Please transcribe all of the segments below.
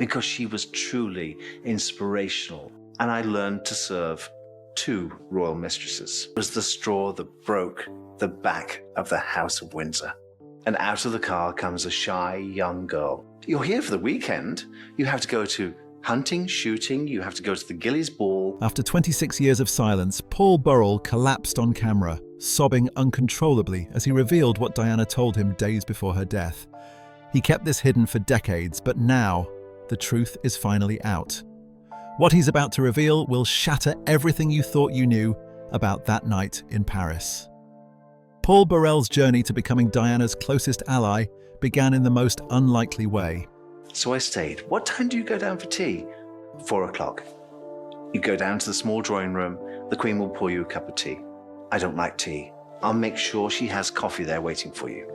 because she was truly inspirational, and I learned to serve two royal mistresses. It was the straw that broke the back of the House of Windsor. And out of the car comes a shy young girl. You're here for the weekend. You have to go to hunting, shooting, you have to go to the Gillies Ball. After 26 years of silence, Paul Burrell collapsed on camera, sobbing uncontrollably as he revealed what Diana told him days before her death. He kept this hidden for decades, but now the truth is finally out. What he's about to reveal will shatter everything you thought you knew about that night in Paris. Paul Burrell's journey to becoming Diana's closest ally began in the most unlikely way. So I stayed. What time do you go down for tea? 4 o'clock. You go down to the small drawing room. The Queen will pour you a cup of tea. I don't like tea. I'll make sure she has coffee there waiting for you.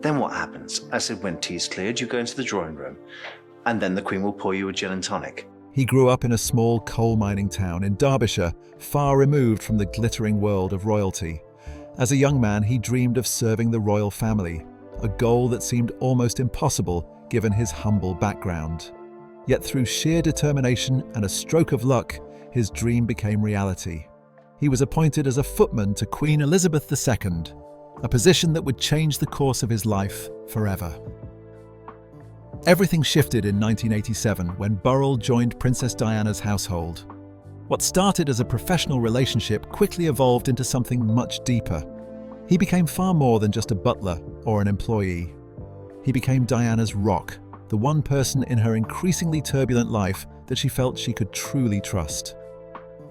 Then what happens? I said, when tea's cleared, you go into the drawing room, and then the Queen will pour you a gin and tonic. He grew up in a small coal mining town in Derbyshire, far removed from the glittering world of royalty. As a young man, he dreamed of serving the royal family, a goal that seemed almost impossible given his humble background. Yet through sheer determination and a stroke of luck, his dream became reality. He was appointed as a footman to Queen Elizabeth II, a position that would change the course of his life forever. Everything shifted in 1987 when Burrell joined Princess Diana's household. What started as a professional relationship quickly evolved into something much deeper. He became far more than just a butler or an employee. He became Diana's rock, the one person in her increasingly turbulent life that she felt she could truly trust.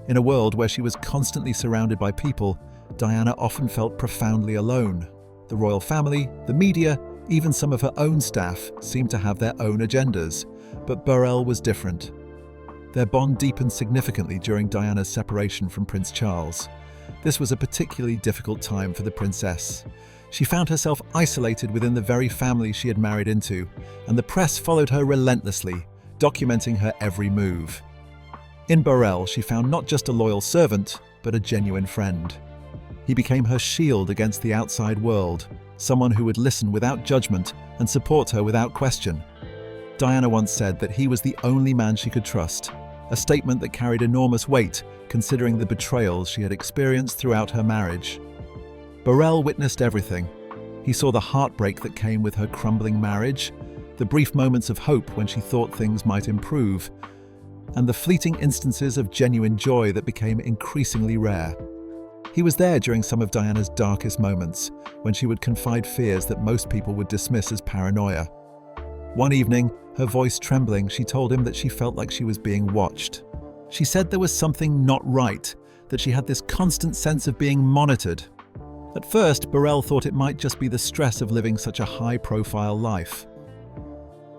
In a world where she was constantly surrounded by people, Diana often felt profoundly alone. The royal family, the media, even some of her own staff seemed to have their own agendas, but Burrell was different. Their bond deepened significantly during Diana's separation from Prince Charles. This was a particularly difficult time for the princess. She found herself isolated within the very family she had married into, and the press followed her relentlessly, documenting her every move. In Burrell, she found not just a loyal servant, but a genuine friend. He became her shield against the outside world, someone who would listen without judgment and support her without question. Diana once said that he was the only man she could trust, a statement that carried enormous weight considering the betrayals she had experienced throughout her marriage. Burrell witnessed everything. He saw the heartbreak that came with her crumbling marriage, the brief moments of hope when she thought things might improve, and the fleeting instances of genuine joy that became increasingly rare. He was there during some of Diana's darkest moments, when she would confide fears that most people would dismiss as paranoia. One evening, her voice trembling, she told him that she felt like she was being watched. She said there was something not right, that she had this constant sense of being monitored. At first, Burrell thought it might just be the stress of living such a high-profile life.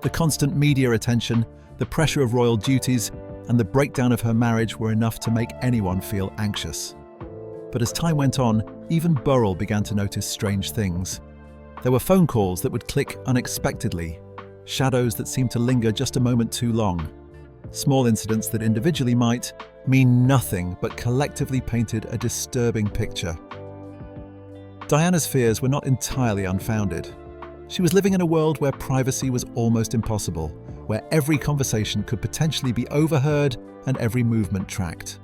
The constant media attention, the pressure of royal duties, and the breakdown of her marriage were enough to make anyone feel anxious. But as time went on, even Burrell began to notice strange things. There were phone calls that would click unexpectedly, shadows that seemed to linger just a moment too long, small incidents that individually might mean nothing but collectively painted a disturbing picture. Diana's fears were not entirely unfounded. She was living in a world where privacy was almost impossible, where every conversation could potentially be overheard and every movement tracked.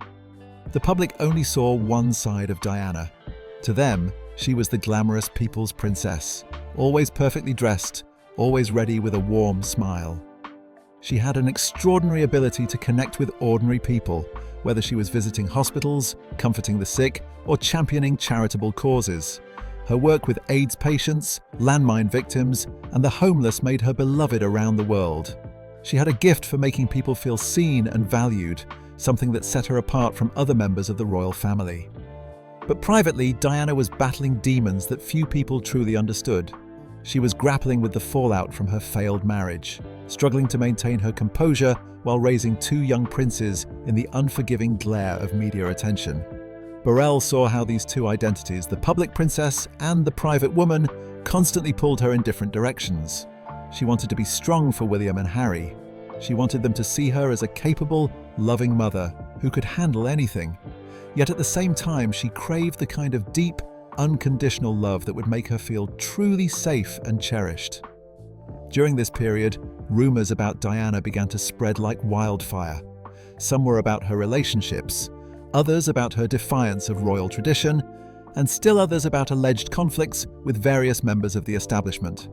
The public only saw one side of Diana. To them, she was the glamorous people's princess, always perfectly dressed, always ready with a warm smile. She had an extraordinary ability to connect with ordinary people, whether she was visiting hospitals, comforting the sick, or championing charitable causes. Her work with AIDS patients, landmine victims, and the homeless made her beloved around the world. She had a gift for making people feel seen and valued, something that set her apart from other members of the royal family. But privately, Diana was battling demons that few people truly understood. She was grappling with the fallout from her failed marriage, struggling to maintain her composure while raising two young princes in the unforgiving glare of media attention. Burrell saw how these two identities, the public princess and the private woman, constantly pulled her in different directions. She wanted to be strong for William and Harry. She wanted them to see her as a capable, loving mother who could handle anything. Yet at the same time, she craved the kind of deep, unconditional love that would make her feel truly safe and cherished. During this period, rumors about Diana began to spread like wildfire. Some were about her relationships, others about her defiance of royal tradition, and still others about alleged conflicts with various members of the establishment.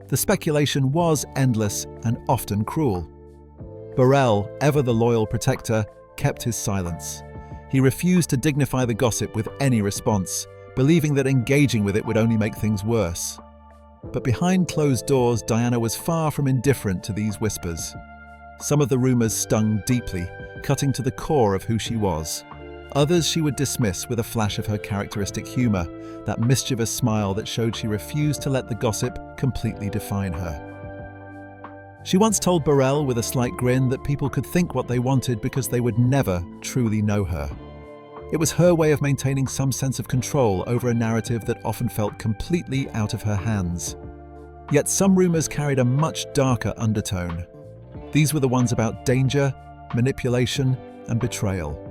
The speculation was endless and often cruel. Burrell, ever the loyal protector, kept his silence. He refused to dignify the gossip with any response, believing that engaging with it would only make things worse. But behind closed doors, Diana was far from indifferent to these whispers. Some of the rumors stung deeply, cutting to the core of who she was. Others she would dismiss with a flash of her characteristic humor, that mischievous smile that showed she refused to let the gossip completely define her. She once told Burrell with a slight grin that people could think what they wanted because they would never truly know her. It was her way of maintaining some sense of control over a narrative that often felt completely out of her hands. Yet some rumors carried a much darker undertone. These were the ones about danger, manipulation, and betrayal.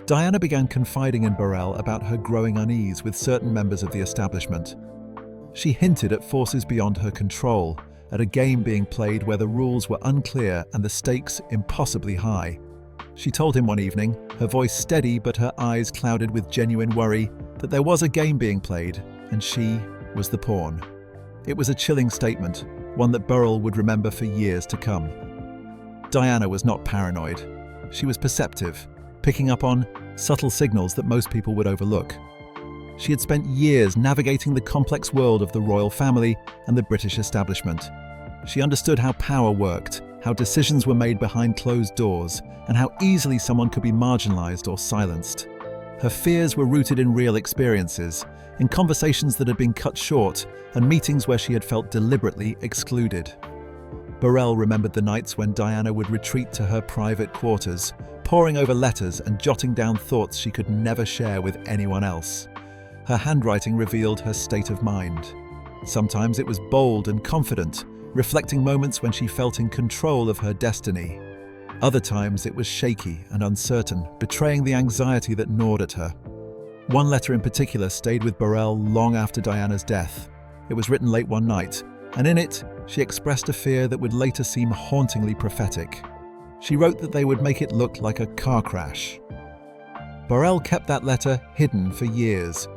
Diana began confiding in Burrell about her growing unease with certain members of the establishment. She hinted at forces beyond her control, at a game being played where the rules were unclear and the stakes impossibly high. She told him one evening, her voice steady but her eyes clouded with genuine worry, that there was a game being played and she was the pawn. It was a chilling statement, one that Burrell would remember for years to come. Diana was not paranoid. She was perceptive, picking up on subtle signals that most people would overlook. She had spent years navigating the complex world of the royal family and the British establishment. She understood how power worked, how decisions were made behind closed doors, and how easily someone could be marginalized or silenced. Her fears were rooted in real experiences, in conversations that had been cut short, and meetings where she had felt deliberately excluded. Burrell remembered the nights when Diana would retreat to her private quarters, poring over letters and jotting down thoughts she could never share with anyone else. Her handwriting revealed her state of mind. Sometimes it was bold and confident, reflecting moments when she felt in control of her destiny. Other times it was shaky and uncertain, betraying the anxiety that gnawed at her. One letter in particular stayed with Burrell long after Diana's death. It was written late one night, and in it, she expressed a fear that would later seem hauntingly prophetic. She wrote that they would make it look like a car crash. Burrell kept that letter hidden for years.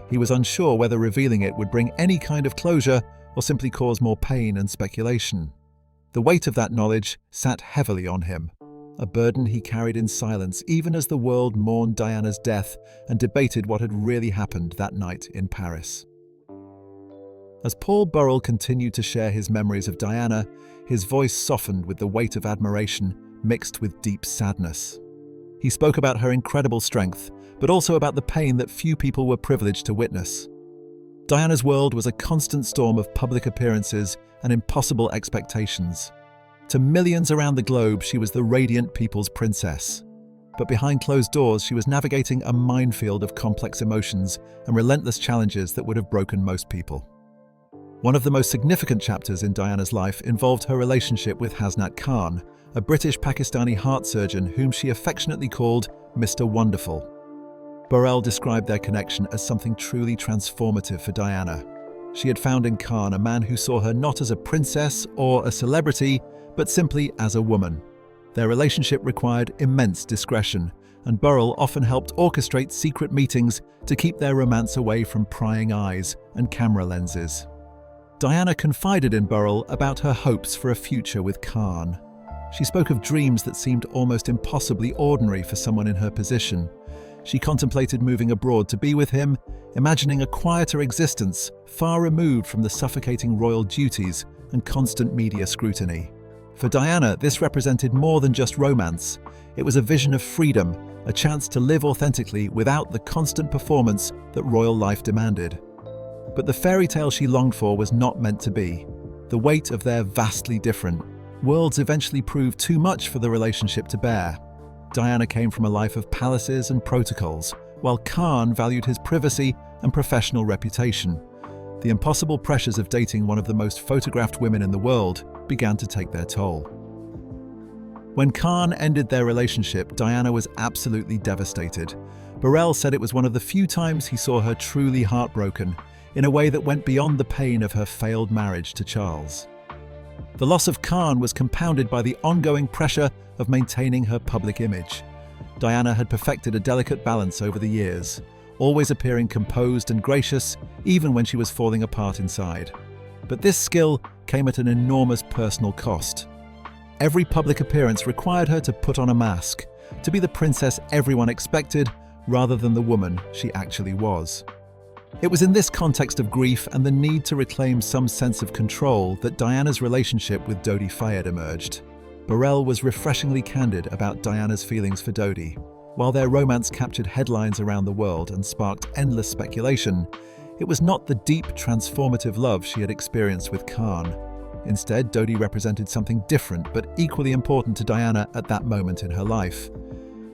He was unsure whether revealing it would bring any kind of closure or simply cause more pain and speculation. The weight of that knowledge sat heavily on him, a burden he carried in silence even as the world mourned Diana's death and debated what had really happened that night in Paris. As Paul Burrell continued to share his memories of Diana, his voice softened with the weight of admiration mixed with deep sadness. He spoke about her incredible strength, but also about the pain that few people were privileged to witness. Diana's world was a constant storm of public appearances and impossible expectations. To millions around the globe, she was the radiant people's princess. But behind closed doors, she was navigating a minefield of complex emotions and relentless challenges that would have broken most people. One of the most significant chapters in Diana's life involved her relationship with Hasnat Khan, a British-Pakistani heart surgeon whom she affectionately called Mr. Wonderful. Burrell described their connection as something truly transformative for Diana. She had found in Khan a man who saw her not as a princess or a celebrity, but simply as a woman. Their relationship required immense discretion, and Burrell often helped orchestrate secret meetings to keep their romance away from prying eyes and camera lenses. Diana confided in Burrell about her hopes for a future with Khan. She spoke of dreams that seemed almost impossibly ordinary for someone in her position. She contemplated moving abroad to be with him, imagining a quieter existence far removed from the suffocating royal duties and constant media scrutiny. For Diana, this represented more than just romance. It was a vision of freedom, a chance to live authentically without the constant performance that royal life demanded. But the fairy tale she longed for was not meant to be. The weight of their vastly different worlds eventually proved too much for the relationship to bear. Diana came from a life of palaces and protocols, while Khan valued his privacy and professional reputation. The impossible pressures of dating one of the most photographed women in the world began to take their toll. When Khan ended their relationship, Diana was absolutely devastated. Burrell said it was one of the few times he saw her truly heartbroken, in a way that went beyond the pain of her failed marriage to Charles. The loss of Khan was compounded by the ongoing pressure of maintaining her public image. Diana had perfected a delicate balance over the years, always appearing composed and gracious, even when she was falling apart inside. But this skill came at an enormous personal cost. Every public appearance required her to put on a mask, to be the princess everyone expected, rather than the woman she actually was. It was in this context of grief and the need to reclaim some sense of control that Diana's relationship with Dodi Fayed emerged. Burrell was refreshingly candid about Diana's feelings for Dodi. While their romance captured headlines around the world and sparked endless speculation, it was not the deep, transformative love she had experienced with Khan. Instead, Dodi represented something different but equally important to Diana at that moment in her life.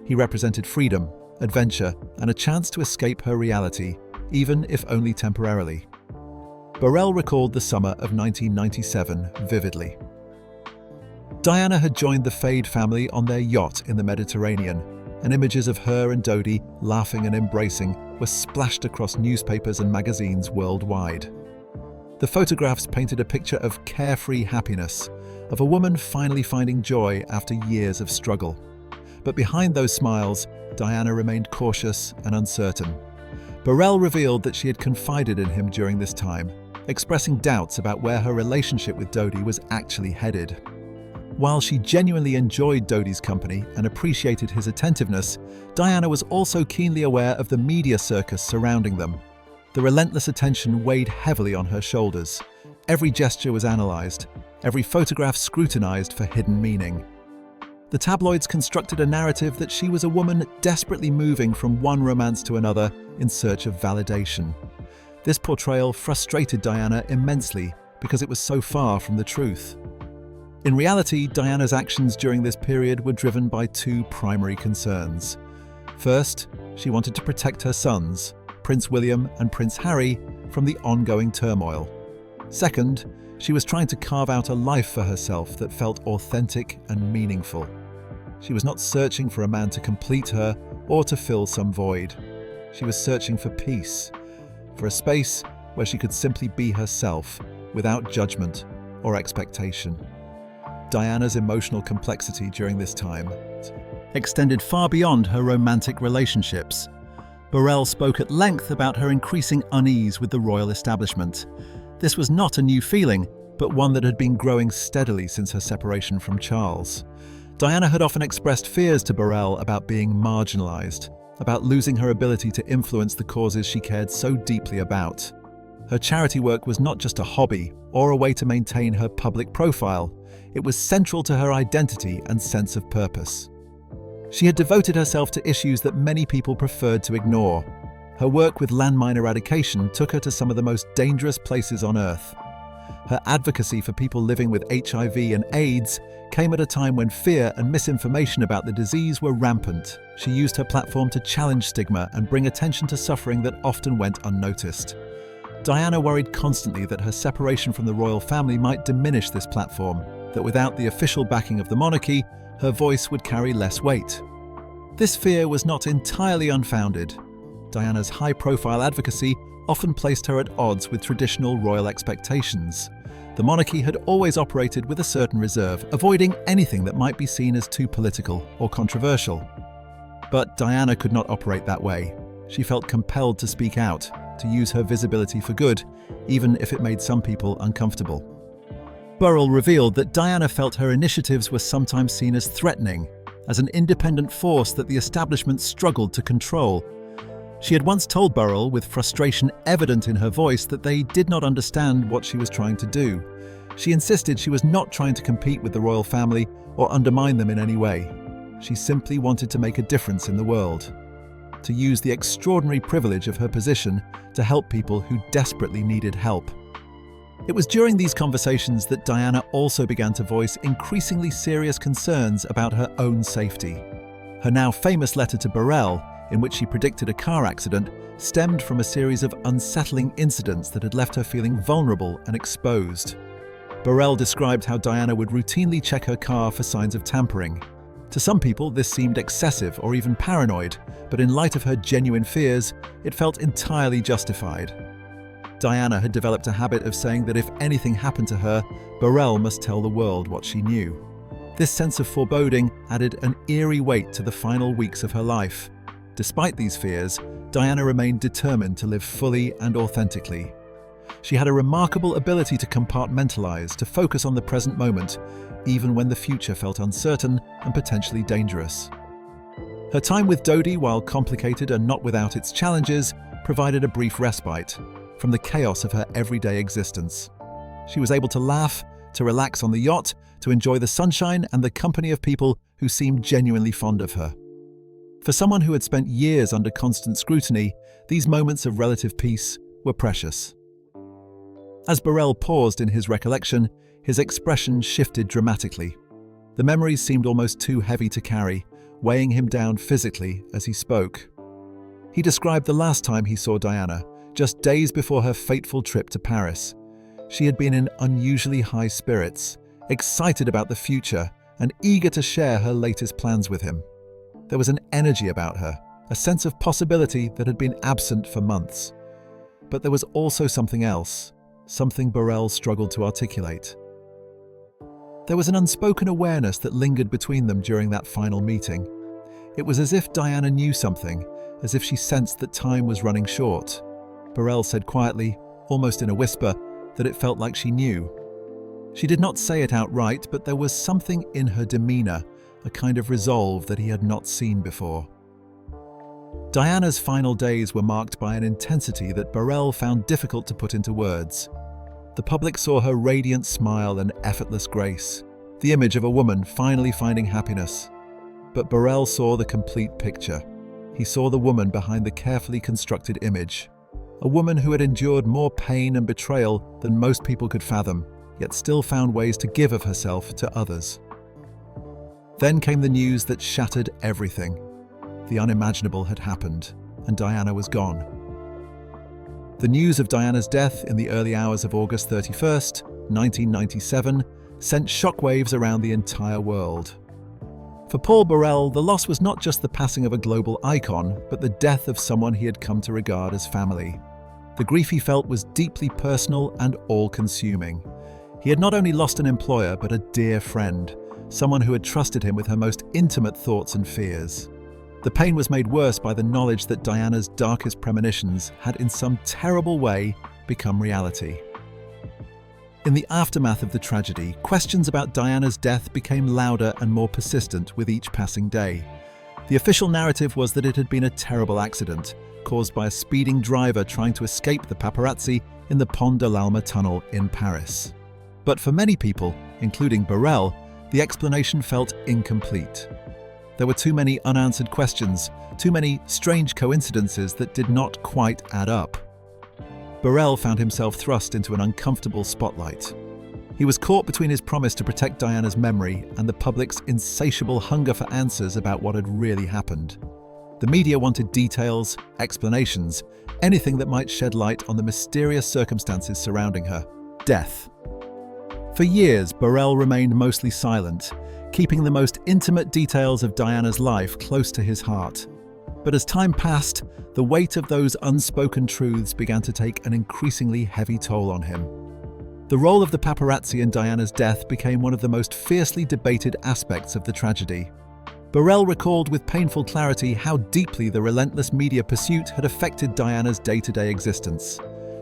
He represented freedom, adventure, and a chance to escape her reality, even if only temporarily. Burrell recalled the summer of 1997 vividly. Diana had joined the Fayed family on their yacht in the Mediterranean, and images of her and Dodi laughing and embracing were splashed across newspapers and magazines worldwide. The photographs painted a picture of carefree happiness, of a woman finally finding joy after years of struggle. But behind those smiles, Diana remained cautious and uncertain. Burrell revealed that she had confided in him during this time, expressing doubts about where her relationship with Dodi was actually headed. While she genuinely enjoyed Dodi's company and appreciated his attentiveness, Diana was also keenly aware of the media circus surrounding them. The relentless attention weighed heavily on her shoulders. Every gesture was analysed, every photograph scrutinised for hidden meaning. The tabloids constructed a narrative that she was a woman desperately moving from one romance to another in search of validation. This portrayal frustrated Diana immensely because it was so far from the truth. In reality, Diana's actions during this period were driven by two primary concerns. First, she wanted to protect her sons, Prince William and Prince Harry, from the ongoing turmoil. Second, she was trying to carve out a life for herself that felt authentic and meaningful. She was not searching for a man to complete her or to fill some void. She was searching for peace, for a space where she could simply be herself, without judgment or expectation. Diana's emotional complexity during this time extended far beyond her romantic relationships. Burrell spoke at length about her increasing unease with the royal establishment. This was not a new feeling, but one that had been growing steadily since her separation from Charles. Diana had often expressed fears to Burrell about being marginalised, about losing her ability to influence the causes she cared so deeply about. Her charity work was not just a hobby or a way to maintain her public profile. It was central to her identity and sense of purpose. She had devoted herself to issues that many people preferred to ignore. Her work with landmine eradication took her to some of the most dangerous places on Earth. Her advocacy for people living with HIV and AIDS came at a time when fear and misinformation about the disease were rampant. She used her platform to challenge stigma and bring attention to suffering that often went unnoticed. Diana worried constantly that her separation from the royal family might diminish this platform, that without the official backing of the monarchy, her voice would carry less weight. This fear was not entirely unfounded. Diana's high-profile advocacy often placed her at odds with traditional royal expectations. The monarchy had always operated with a certain reserve, avoiding anything that might be seen as too political or controversial. But Diana could not operate that way. She felt compelled to speak out, to use her visibility for good, even if it made some people uncomfortable. Burrell revealed that Diana felt her initiatives were sometimes seen as threatening, as an independent force that the establishment struggled to control. She had once told Burrell, with frustration evident in her voice, that they did not understand what she was trying to do. She insisted she was not trying to compete with the royal family or undermine them in any way. She simply wanted to make a difference in the world, to use the extraordinary privilege of her position to help people who desperately needed help. It was during these conversations that Diana also began to voice increasingly serious concerns about her own safety. Her now famous letter to Burrell, in which she predicted a car accident, stemmed from a series of unsettling incidents that had left her feeling vulnerable and exposed. Burrell described how Diana would routinely check her car for signs of tampering. To some people, this seemed excessive or even paranoid, but in light of her genuine fears, it felt entirely justified. Diana had developed a habit of saying that if anything happened to her, Burrell must tell the world what she knew. This sense of foreboding added an eerie weight to the final weeks of her life. Despite these fears, Diana remained determined to live fully and authentically. She had a remarkable ability to compartmentalize, to focus on the present moment, even when the future felt uncertain and potentially dangerous. Her time with Dodie, while complicated and not without its challenges, provided a brief respite from the chaos of her everyday existence. She was able to laugh, to relax on the yacht, to enjoy the sunshine and the company of people who seemed genuinely fond of her. For someone who had spent years under constant scrutiny, these moments of relative peace were precious. As Burrell paused in his recollection, his expression shifted dramatically. The memories seemed almost too heavy to carry, weighing him down physically as he spoke. He described the last time he saw Diana, just days before her fateful trip to Paris. She had been in unusually high spirits, excited about the future, and eager to share her latest plans with him. There was an energy about her, a sense of possibility that had been absent for months. But there was also something else, something Burrell struggled to articulate. There was an unspoken awareness that lingered between them during that final meeting. It was as if Diana knew something, as if she sensed that time was running short. Burrell said quietly, almost in a whisper, that it felt like she knew. She did not say it outright, but there was something in her demeanor, a kind of resolve that he had not seen before. Diana's final days were marked by an intensity that Burrell found difficult to put into words. The public saw her radiant smile and effortless grace, the image of a woman finally finding happiness. But Burrell saw the complete picture. He saw the woman behind the carefully constructed image, a woman who had endured more pain and betrayal than most people could fathom, yet still found ways to give of herself to others. Then came the news that shattered everything. The unimaginable had happened, and Diana was gone. The news of Diana's death in the early hours of August 31st, 1997, sent shockwaves around the entire world. For Paul Burrell, the loss was not just the passing of a global icon, but the death of someone he had come to regard as family. The grief he felt was deeply personal and all-consuming. He had not only lost an employer, but a dear friend, someone who had trusted him with her most intimate thoughts and fears. The pain was made worse by the knowledge that Diana's darkest premonitions had in some terrible way become reality. In the aftermath of the tragedy, questions about Diana's death became louder and more persistent with each passing day. The official narrative was that it had been a terrible accident, caused by a speeding driver trying to escape the paparazzi in the Pont de l'Alma tunnel in Paris. But for many people, including Burrell, the explanation felt incomplete. There were too many unanswered questions, too many strange coincidences that did not quite add up. Burrell found himself thrust into an uncomfortable spotlight. He was caught between his promise to protect Diana's memory and the public's insatiable hunger for answers about what had really happened. The media wanted details, explanations, anything that might shed light on the mysterious circumstances surrounding her death. For years, Burrell remained mostly silent, keeping the most intimate details of Diana's life close to his heart. But as time passed, the weight of those unspoken truths began to take an increasingly heavy toll on him. The role of the paparazzi in Diana's death became one of the most fiercely debated aspects of the tragedy. Burrell recalled with painful clarity how deeply the relentless media pursuit had affected Diana's day-to-day existence.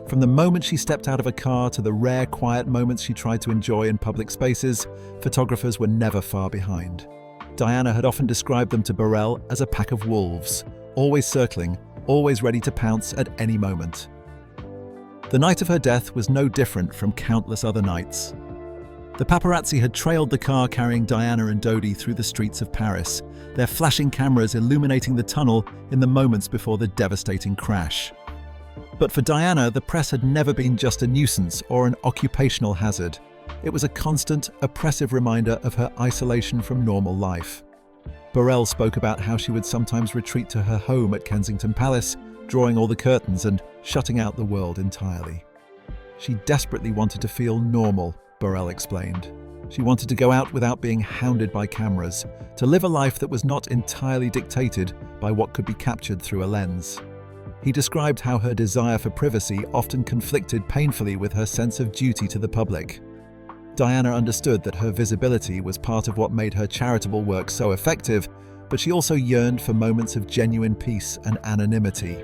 From the moment she stepped out of a car to the rare quiet moments she tried to enjoy in public spaces, photographers were never far behind. Diana had often described them to Burrell as a pack of wolves, always circling, always ready to pounce at any moment. The night of her death was no different from countless other nights. The paparazzi had trailed the car carrying Diana and Dodie through the streets of Paris, their flashing cameras illuminating the tunnel in the moments before the devastating crash. But for Diana, the press had never been just a nuisance or an occupational hazard. It was a constant, oppressive reminder of her isolation from normal life. Burrell spoke about how she would sometimes retreat to her home at Kensington Palace, drawing all the curtains and shutting out the world entirely. She desperately wanted to feel normal, Burrell explained. She wanted to go out without being hounded by cameras, to live a life that was not entirely dictated by what could be captured through a lens. He described how her desire for privacy often conflicted painfully with her sense of duty to the public. Diana understood that her visibility was part of what made her charitable work so effective, but she also yearned for moments of genuine peace and anonymity.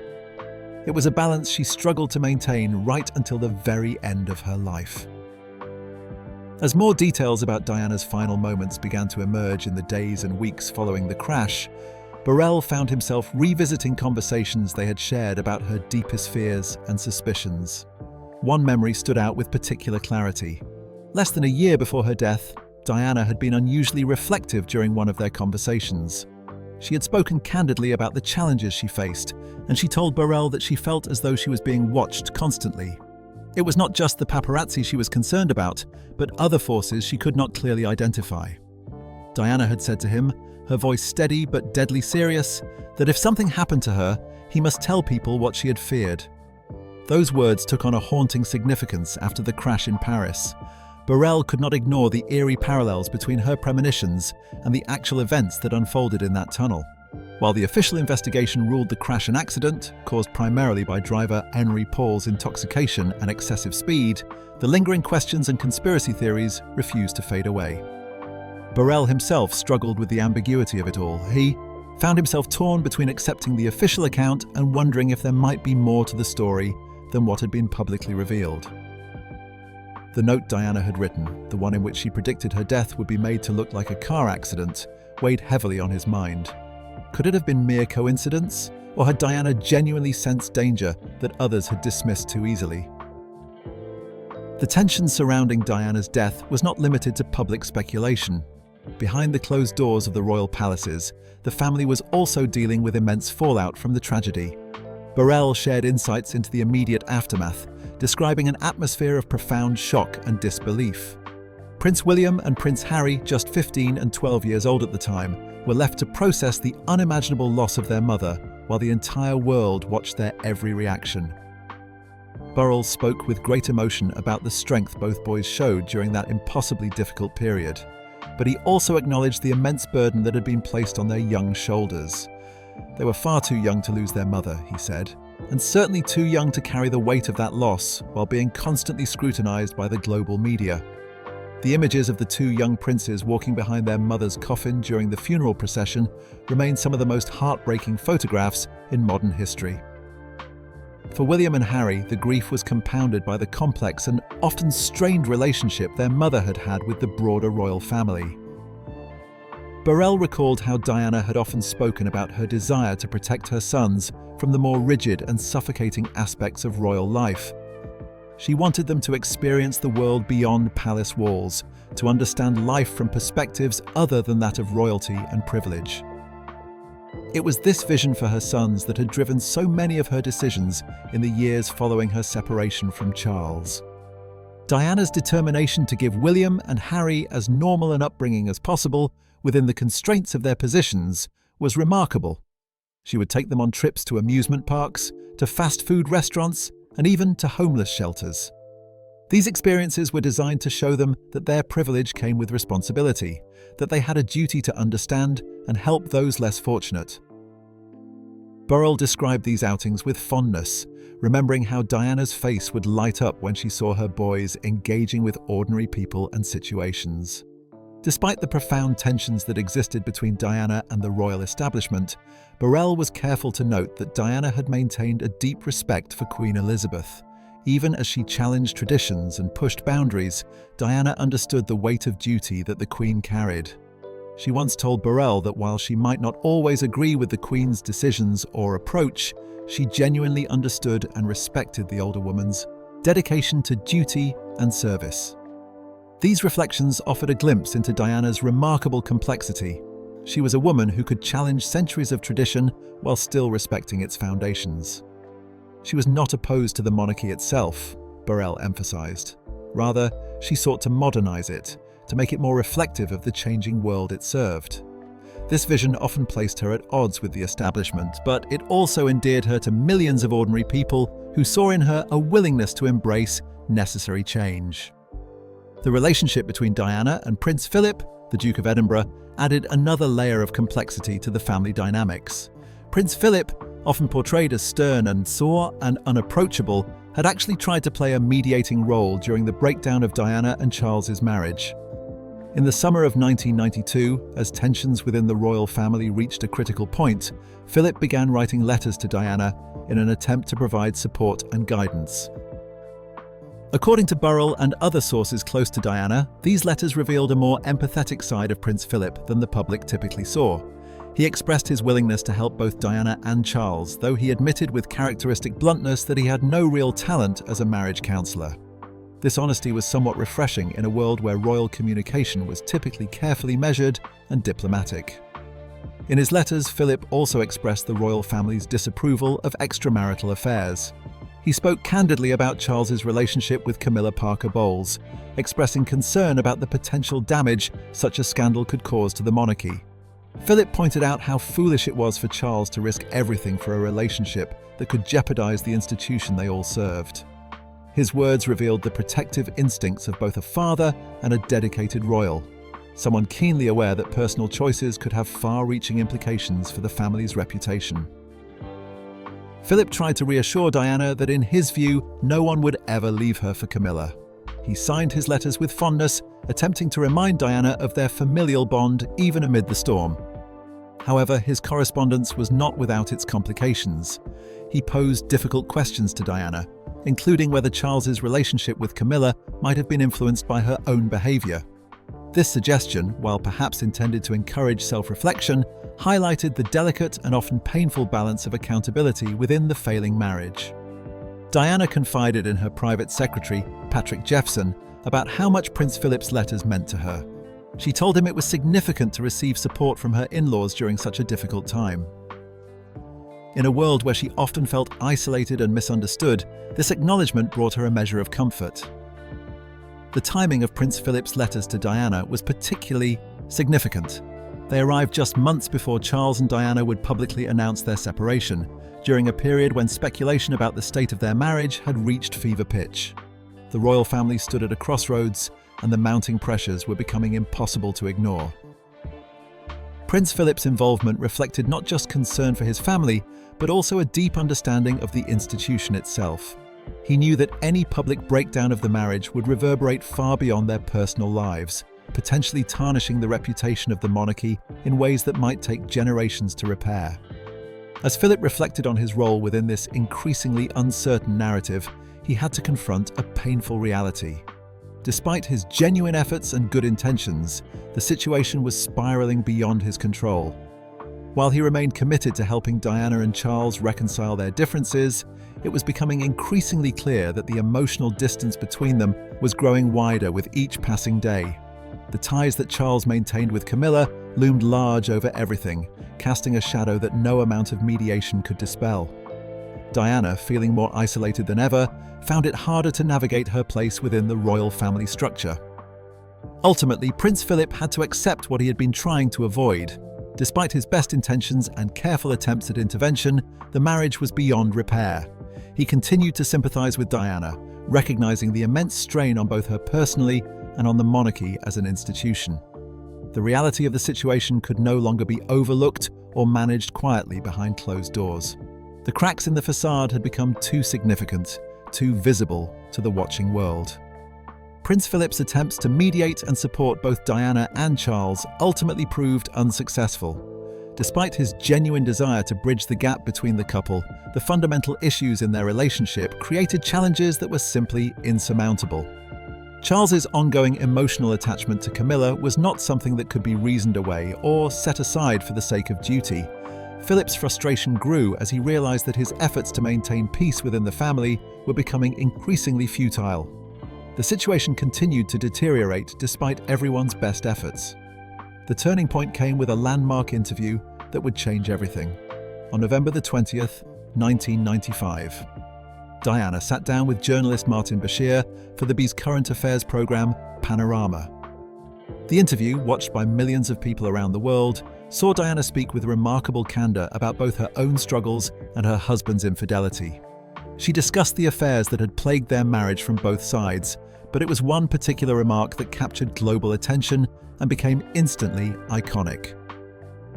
It was a balance she struggled to maintain right until the very end of her life. As more details about Diana's final moments began to emerge in the days and weeks following the crash, Burrell found himself revisiting conversations they had shared about her deepest fears and suspicions. One memory stood out with particular clarity. Less than a year before her death, Diana had been unusually reflective during one of their conversations. She had spoken candidly about the challenges she faced, and she told Burrell that she felt as though she was being watched constantly. It was not just the paparazzi she was concerned about, but other forces she could not clearly identify. Diana had said to him, her voice steady but deadly serious, that if something happened to her, he must tell people what she had feared. Those words took on a haunting significance after the crash in Paris. Burrell could not ignore the eerie parallels between her premonitions and the actual events that unfolded in that tunnel. While the official investigation ruled the crash an accident, caused primarily by driver Henry Paul's intoxication and excessive speed, the lingering questions and conspiracy theories refused to fade away. Burrell himself struggled with the ambiguity of it all. He found himself torn between accepting the official account and wondering if there might be more to the story than what had been publicly revealed. The note Diana had written, the one in which she predicted her death would be made to look like a car accident, weighed heavily on his mind. Could it have been mere coincidence, or had Diana genuinely sensed danger that others had dismissed too easily? The tension surrounding Diana's death was not limited to public speculation. Behind the closed doors of the royal palaces, the family was also dealing with immense fallout from the tragedy. Burrell shared insights into the immediate aftermath, describing an atmosphere of profound shock and disbelief. Prince William and Prince Harry, just 15 and 12 years old at the time, were left to process the unimaginable loss of their mother, while the entire world watched their every reaction. Burrell spoke with great emotion about the strength both boys showed during that impossibly difficult period, but he also acknowledged the immense burden that had been placed on their young shoulders. They were far too young to lose their mother, he said, and certainly too young to carry the weight of that loss while being constantly scrutinized by the global media. The images of the two young princes walking behind their mother's coffin during the funeral procession remain some of the most heartbreaking photographs in modern history. For William and Harry, the grief was compounded by the complex and often strained relationship their mother had had with the broader royal family. Burrell recalled how Diana had often spoken about her desire to protect her sons from the more rigid and suffocating aspects of royal life. She wanted them to experience the world beyond palace walls, to understand life from perspectives other than that of royalty and privilege. It was this vision for her sons that had driven so many of her decisions in the years following her separation from Charles. Diana's determination to give William and Harry as normal an upbringing as possible within the constraints of their positions was remarkable. She would take them on trips to amusement parks, to fast food restaurants, and even to homeless shelters. These experiences were designed to show them that their privilege came with responsibility, that they had a duty to understand and help those less fortunate. Burrell described these outings with fondness, remembering how Diana's face would light up when she saw her boys engaging with ordinary people and situations. Despite the profound tensions that existed between Diana and the royal establishment, Burrell was careful to note that Diana had maintained a deep respect for Queen Elizabeth. Even as she challenged traditions and pushed boundaries, Diana understood the weight of duty that the Queen carried. She once told Burrell that while she might not always agree with the Queen's decisions or approach, she genuinely understood and respected the older woman's dedication to duty and service. These reflections offered a glimpse into Diana's remarkable complexity. She was a woman who could challenge centuries of tradition while still respecting its foundations. She was not opposed to the monarchy itself, Burrell emphasized. Rather, she sought to modernize it, to make it more reflective of the changing world it served. This vision often placed her at odds with the establishment, but it also endeared her to millions of ordinary people who saw in her a willingness to embrace necessary change. The relationship between Diana and Prince Philip, the Duke of Edinburgh, added another layer of complexity to the family dynamics. Prince Philip, often portrayed as stern and sore and unapproachable, had actually tried to play a mediating role during the breakdown of Diana and Charles's marriage. In the summer of 1992, as tensions within the royal family reached a critical point, Philip began writing letters to Diana in an attempt to provide support and guidance. According to Burrell and other sources close to Diana, these letters revealed a more empathetic side of Prince Philip than the public typically saw. He expressed his willingness to help both Diana and Charles, though he admitted with characteristic bluntness that he had no real talent as a marriage counselor. This honesty was somewhat refreshing in a world where royal communication was typically carefully measured and diplomatic. In his letters, Philip also expressed the royal family's disapproval of extramarital affairs. He spoke candidly about Charles's relationship with Camilla Parker Bowles, expressing concern about the potential damage such a scandal could cause to the monarchy. Philip pointed out how foolish it was for Charles to risk everything for a relationship that could jeopardize the institution they all served. His words revealed the protective instincts of both a father and a dedicated royal, someone keenly aware that personal choices could have far-reaching implications for the family's reputation. Philip tried to reassure Diana that in his view, no one would ever leave her for Camilla. He signed his letters with fondness, attempting to remind Diana of their familial bond even amid the storm. However, his correspondence was not without its complications. He posed difficult questions to Diana, including whether Charles's relationship with Camilla might have been influenced by her own behavior. This suggestion, while perhaps intended to encourage self-reflection, highlighted the delicate and often painful balance of accountability within the failing marriage. Diana confided in her private secretary, Patrick Jeffson, about how much Prince Philip's letters meant to her. She told him it was significant to receive support from her in-laws during such a difficult time. In a world where she often felt isolated and misunderstood, this acknowledgement brought her a measure of comfort. The timing of Prince Philip's letters to Diana was particularly significant. They arrived just months before Charles and Diana would publicly announce their separation, during a period when speculation about the state of their marriage had reached fever pitch. The royal family stood at a crossroads, and the mounting pressures were becoming impossible to ignore. Prince Philip's involvement reflected not just concern for his family, but also a deep understanding of the institution itself. He knew that any public breakdown of the marriage would reverberate far beyond their personal lives, potentially tarnishing the reputation of the monarchy in ways that might take generations to repair. As Philip reflected on his role within this increasingly uncertain narrative, he had to confront a painful reality. Despite his genuine efforts and good intentions, the situation was spiraling beyond his control. While he remained committed to helping Diana and Charles reconcile their differences, it was becoming increasingly clear that the emotional distance between them was growing wider with each passing day. The ties that Charles maintained with Camilla loomed large over everything, casting a shadow that no amount of mediation could dispel. Diana, feeling more isolated than ever, found it harder to navigate her place within the royal family structure. Ultimately, Prince Philip had to accept what he had been trying to avoid. Despite his best intentions and careful attempts at intervention, the marriage was beyond repair. He continued to sympathize with Diana, recognizing the immense strain on both her personally and on the monarchy as an institution. The reality of the situation could no longer be overlooked or managed quietly behind closed doors. The cracks in the facade had become too significant, too visible to the watching world. Prince Philip's attempts to mediate and support both Diana and Charles ultimately proved unsuccessful. Despite his genuine desire to bridge the gap between the couple, the fundamental issues in their relationship created challenges that were simply insurmountable. Charles's ongoing emotional attachment to Camilla was not something that could be reasoned away or set aside for the sake of duty. Philip's frustration grew as he realized that his efforts to maintain peace within the family were becoming increasingly futile. The situation continued to deteriorate despite everyone's best efforts. The turning point came with a landmark interview that would change everything. On November the 20th, 1995, Diana sat down with journalist Martin Bashir for the BBC's current affairs program, Panorama. The interview, watched by millions of people around the world, saw Diana speak with remarkable candor about both her own struggles and her husband's infidelity. She discussed the affairs that had plagued their marriage from both sides, but it was one particular remark that captured global attention and became instantly iconic.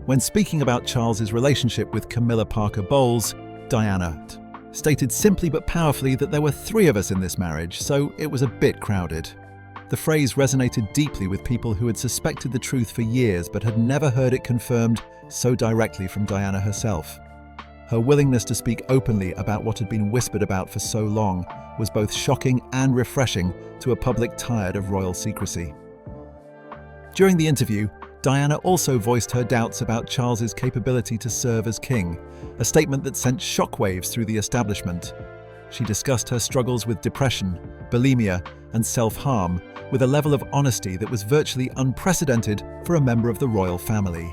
When speaking about Charles's relationship with Camilla Parker Bowles, Diana stated simply but powerfully that there were 3 of us in this marriage, so it was a bit crowded. The phrase resonated deeply with people who had suspected the truth for years but had never heard it confirmed so directly from Diana herself. Her willingness to speak openly about what had been whispered about for so long was both shocking and refreshing to a public tired of royal secrecy. During the interview, Diana also voiced her doubts about Charles's capability to serve as king, a statement that sent shockwaves through the establishment. She discussed her struggles with depression, bulimia, and self-harm with a level of honesty that was virtually unprecedented for a member of the royal family.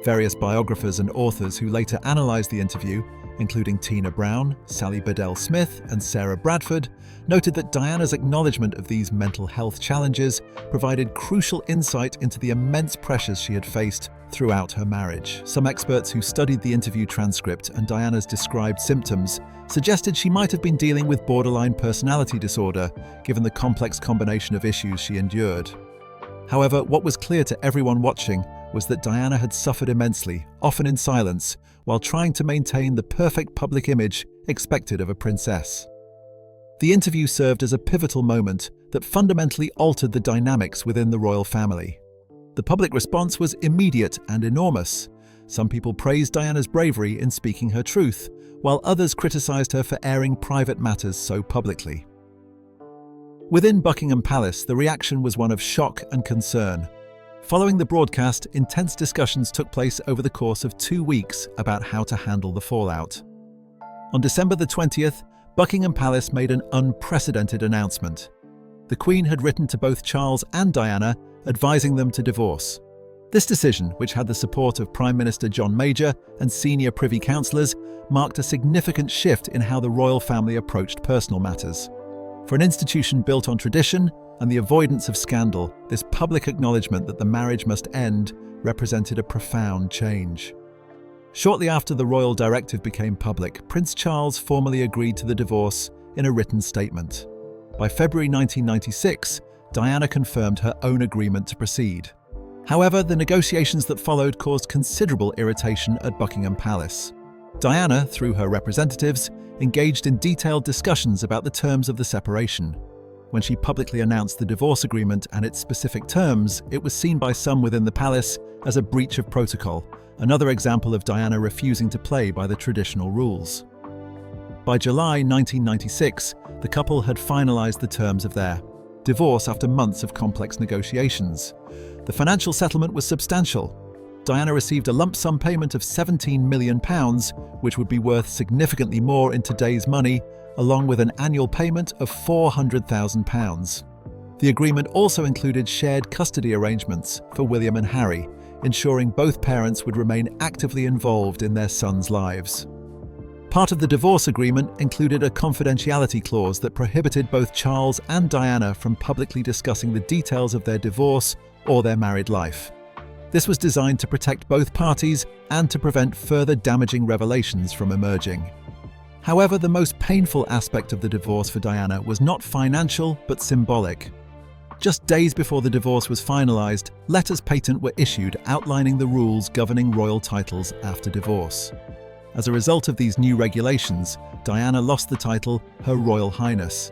Various biographers and authors who later analysed the interview, including Tina Brown, Sally Bedell Smith, and Sarah Bradford, noted that Diana's acknowledgement of these mental health challenges provided crucial insight into the immense pressures she had faced throughout her marriage. Some experts who studied the interview transcript and Diana's described symptoms suggested she might have been dealing with borderline personality disorder, given the complex combination of issues she endured. However, what was clear to everyone watching was that Diana had suffered immensely, often in silence, while trying to maintain the perfect public image expected of a princess. The interview served as a pivotal moment that fundamentally altered the dynamics within the royal family. The public response was immediate and enormous. Some people praised Diana's bravery in speaking her truth, while others criticised her for airing private matters so publicly. Within Buckingham Palace, the reaction was one of shock and concern. Following the broadcast, intense discussions took place over the course of 2 weeks about how to handle the fallout. On December the 20th, Buckingham Palace made an unprecedented announcement. The Queen had written to both Charles and Diana, advising them to divorce. This decision, which had the support of Prime Minister John Major and senior Privy Councillors, marked a significant shift in how the royal family approached personal matters. For an institution built on tradition and the avoidance of scandal, this public acknowledgement that the marriage must end represented a profound change. Shortly after the royal directive became public, Prince Charles formally agreed to the divorce in a written statement. By February 1996, Diana confirmed her own agreement to proceed. However, the negotiations that followed caused considerable irritation at Buckingham Palace. Diana, through her representatives, engaged in detailed discussions about the terms of the separation. When she publicly announced the divorce agreement and its specific terms, it was seen by some within the palace as a breach of protocol, another example of Diana refusing to play by the traditional rules. By July 1996, the couple had finalised the terms of their divorce after months of complex negotiations. The financial settlement was substantial. Diana received a lump sum payment of £17 million, which would be worth significantly more in today's money, along with an annual payment of £400,000. The agreement also included shared custody arrangements for William and Harry, ensuring both parents would remain actively involved in their sons' lives. Part of the divorce agreement included a confidentiality clause that prohibited both Charles and Diana from publicly discussing the details of their divorce or their married life. This was designed to protect both parties and to prevent further damaging revelations from emerging. However, the most painful aspect of the divorce for Diana was not financial but symbolic. Just days before the divorce was finalised, letters patent were issued outlining the rules governing royal titles after divorce. As a result of these new regulations, Diana lost the title Her Royal Highness.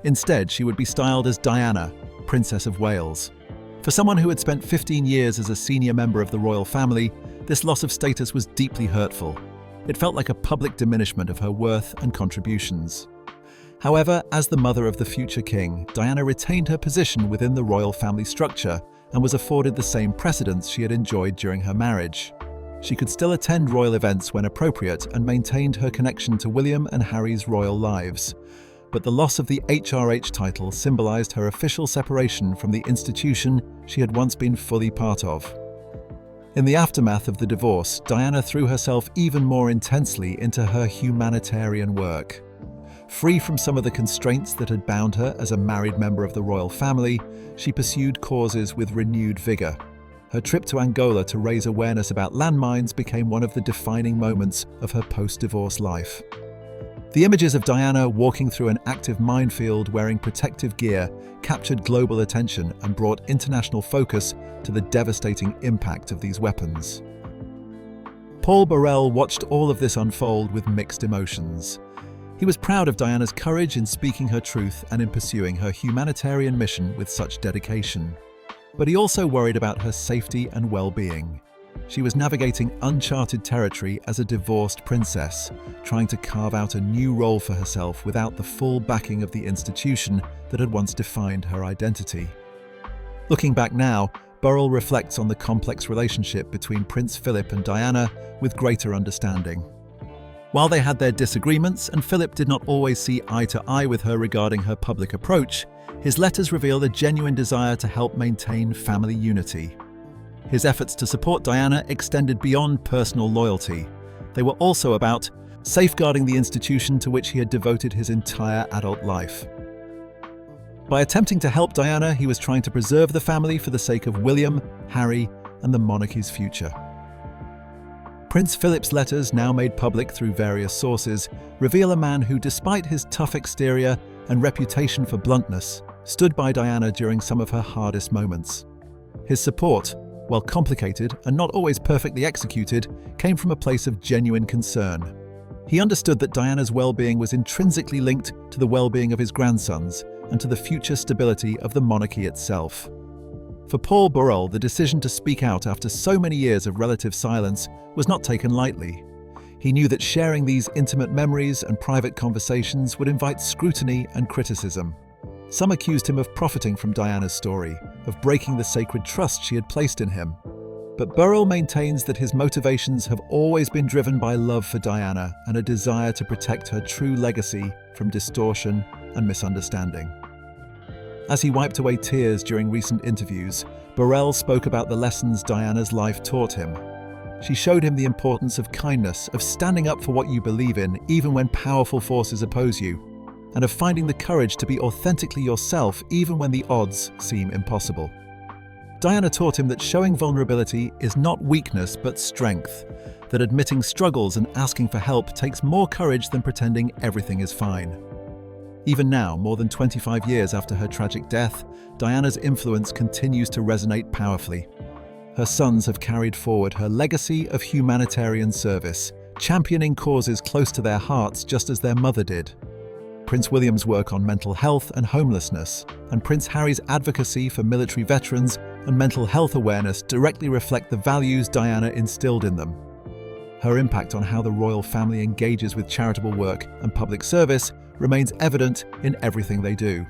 Instead, she would be styled as Diana, Princess of Wales. For someone who had spent 15 years as a senior member of the royal family, this loss of status was deeply hurtful. It felt like a public diminishment of her worth and contributions. However, as the mother of the future king, Diana retained her position within the royal family structure and was afforded the same precedence she had enjoyed during her marriage. She could still attend royal events when appropriate and maintained her connection to William and Harry's royal lives. But the loss of the HRH title symbolised her official separation from the institution she had once been fully part of. In the aftermath of the divorce, Diana threw herself even more intensely into her humanitarian work. Free from some of the constraints that had bound her as a married member of the royal family, she pursued causes with renewed vigour. Her trip to Angola to raise awareness about landmines became one of the defining moments of her post-divorce life. The images of Diana walking through an active minefield wearing protective gear captured global attention and brought international focus to the devastating impact of these weapons. Paul Burrell watched all of this unfold with mixed emotions. He was proud of Diana's courage in speaking her truth and in pursuing her humanitarian mission with such dedication. But he also worried about her safety and well-being. She was navigating uncharted territory as a divorced princess, trying to carve out a new role for herself without the full backing of the institution that had once defined her identity. Looking back now, Burrell reflects on the complex relationship between Prince Philip and Diana with greater understanding. While they had their disagreements and Philip did not always see eye to eye with her regarding her public approach, his letters reveal a genuine desire to help maintain family unity. His efforts to support Diana extended beyond personal loyalty. They were also about safeguarding the institution to which he had devoted his entire adult life. By attempting to help Diana, he was trying to preserve the family for the sake of William, Harry, and the monarchy's future. Prince Philip's letters, now made public through various sources, reveal a man who, despite his tough exterior and reputation for bluntness, stood by Diana during some of her hardest moments. His support, while complicated and not always perfectly executed, came from a place of genuine concern. He understood that Diana's well-being was intrinsically linked to the well-being of his grandsons and to the future stability of the monarchy itself. For Paul Burrell, the decision to speak out after so many years of relative silence was not taken lightly. He knew that sharing these intimate memories and private conversations would invite scrutiny and criticism. Some accused him of profiting from Diana's story, of breaking the sacred trust she had placed in him. But Burrell maintains that his motivations have always been driven by love for Diana and a desire to protect her true legacy from distortion and misunderstanding. As he wiped away tears during recent interviews, Burrell spoke about the lessons Diana's life taught him. She showed him the importance of kindness, of standing up for what you believe in, even when powerful forces oppose you, and of finding the courage to be authentically yourself even when the odds seem impossible. Diana taught him that showing vulnerability is not weakness but strength, that admitting struggles and asking for help takes more courage than pretending everything is fine. Even now, more than 25 years after her tragic death, Diana's influence continues to resonate powerfully. Her sons have carried forward her legacy of humanitarian service, championing causes close to their hearts just as their mother did. Prince William's work on mental health and homelessness, and Prince Harry's advocacy for military veterans and mental health awareness directly reflect the values Diana instilled in them. Her impact on how the royal family engages with charitable work and public service remains evident in everything they do.